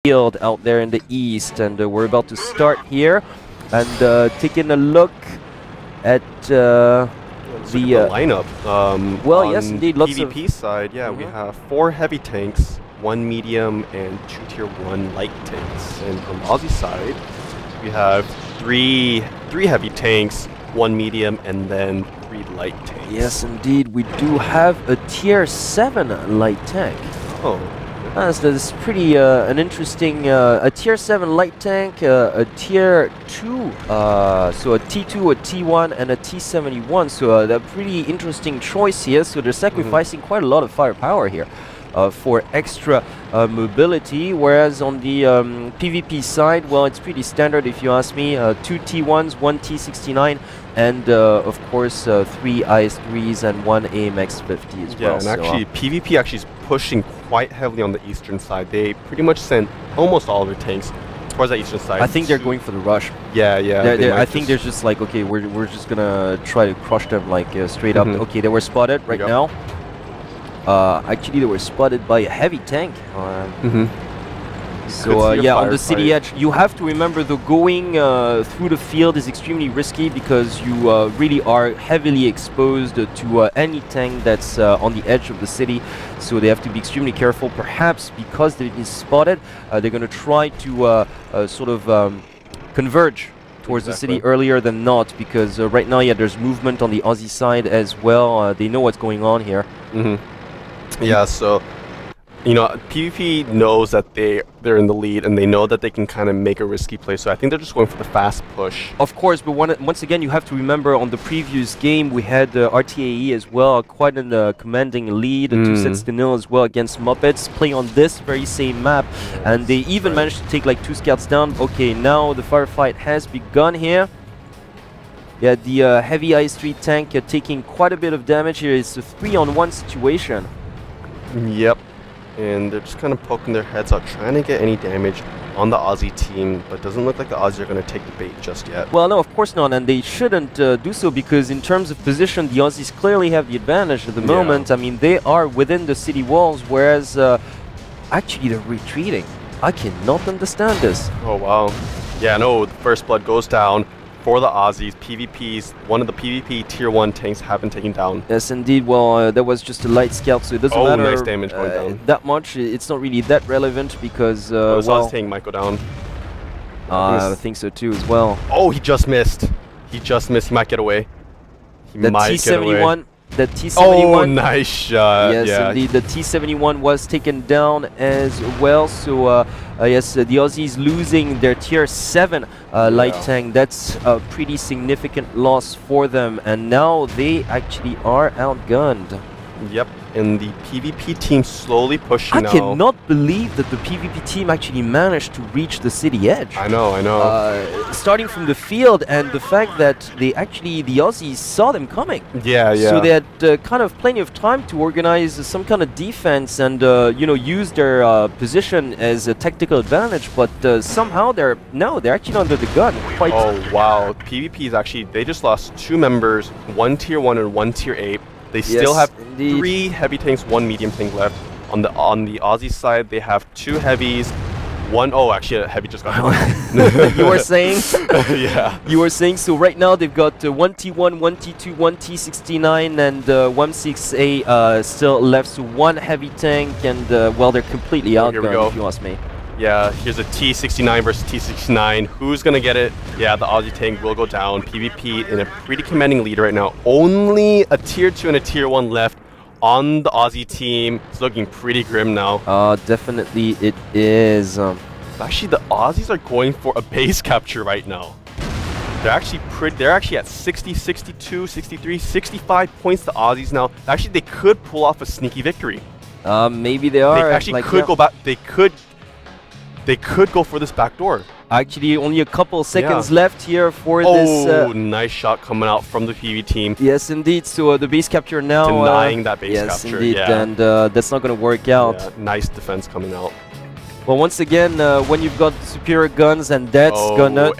field out there in the east, and we're about to start here and taking a look at the lineup. Well, yes, indeed. Lots PvP of side, yeah, we have 4 heavy tanks, 1 medium, and 2 tier 1 light tanks. And on the Aussie side, we have three heavy tanks, 1 medium, and then 3 light tanks. Yes, indeed, we do have a tier 7 light tank. Oh. So this is pretty an interesting a tier 7 light tank, a tier 2, so a T2, a T1, and a T71. So a pretty interesting choice here. So they're sacrificing quite a lot of firepower here for extra mobility. Whereas on the PvP side, well, it's pretty standard if you ask me. 2 T1s, 1 T69, and of course 3 IS3s and 1 AMX 50 as well. Yeah, and actually PvP actually is pushing quite heavily on the eastern side. They pretty much sent almost all of their tanks towards the eastern side. I think they're going for the rush. Yeah. I think they're just like, okay, we're just gonna try to crush them like straight up. Okay, they were spotted right now. Actually, they were spotted by a heavy tank. So yeah, on the city edge, you have to remember the going through the field is extremely risky because you really are heavily exposed to any tank that's on the edge of the city. So they have to be extremely careful. Perhaps because they've been spotted, they're going to try to sort of converge towards the city earlier than not, because right now, yeah, there's movement on the Aussie side as well. They know what's going on here. Yeah, so you know, PvP knows that they're in the lead, and they know that they can kind of make a risky play. So I think they're just going for the fast push. Of course, but once again, you have to remember on the previous game we had RTAE as well, quite a commanding lead, 2-0 as well against Muppets, playing on this very same map, and they even managed to take like 2 scouts down. Okay, now the firefight has begun here. Yeah, the heavy IS3 tank taking quite a bit of damage here. It's a 3-on-1 situation. Yep. And they're just kind of poking their heads out, trying to get any damage on the Aussie team, but it doesn't look like the Aussies are going to take the bait just yet. Well, no, of course not, and they shouldn't do so, because in terms of position, the Aussies clearly have the advantage at the moment. I mean, they are within the city walls, whereas actually they're retreating. I cannot understand this. Oh, wow. Yeah, no, the first blood goes down for the Aussies. PvPs, one of the PvP tier 1 tanks have been taken down. Yes, indeed. Well, that was just a light scout, so it doesn't matter nice damage going down. That much. It's not really that relevant because well, Aussie tank might go down. I think so too as well. Oh, he just missed. He just missed. He might get away. The T71. The T71. Oh, nice shot. Yes, indeed. The T71 was taken down as well. So, yes, the Aussies losing their tier 7 light tank. That's a pretty significant loss for them. And now they actually are outgunned. Yep, and the PvP team slowly pushing now. I cannot believe that the PvP team actually managed to reach the city edge. I know. Starting from the field, and the fact that the Aussies saw them coming. Yeah. So they had kind of plenty of time to organize some kind of defense and you know, use their position as a tactical advantage. But somehow they're actually under the gun. Oh wow, PvP is actually, they just lost 2 members, 1 tier 1 and 1 tier 8. They still have 3 heavy tanks, 1 medium tank left. On the Aussie side, they have 2 heavies, 1. Oh, actually, a heavy just got hit. You were saying? Yeah. You were saying. So right now they've got 1 T1, 1 T2, 1 T69, and 1 6A still left. So 1 heavy tank, and well, they're completely outgunned, if you ask me. Yeah, here's a T69 versus T69. Who's going to get it? Yeah, the Aussie tank will go down. PvP in a pretty commanding lead right now. Only a tier 2 and a tier 1 left on the Aussie team. It's looking pretty grim now. Definitely it is. Actually, the Aussies are going for a base capture right now. They're actually at 60, 62, 63, 65 points, the Aussies now. Actually, they could pull off a sneaky victory. Maybe they are. They actually could go back. They could go for this back door. Actually, only a couple seconds left here for this. Oh, nice shot coming out from the PV team. Yes, indeed. So the base capture now. Denying that base yes, capture. Indeed. Yeah. And that's not going to work out. Yeah, nice defense coming out. Well, once again, when you've got superior guns, and that's gonna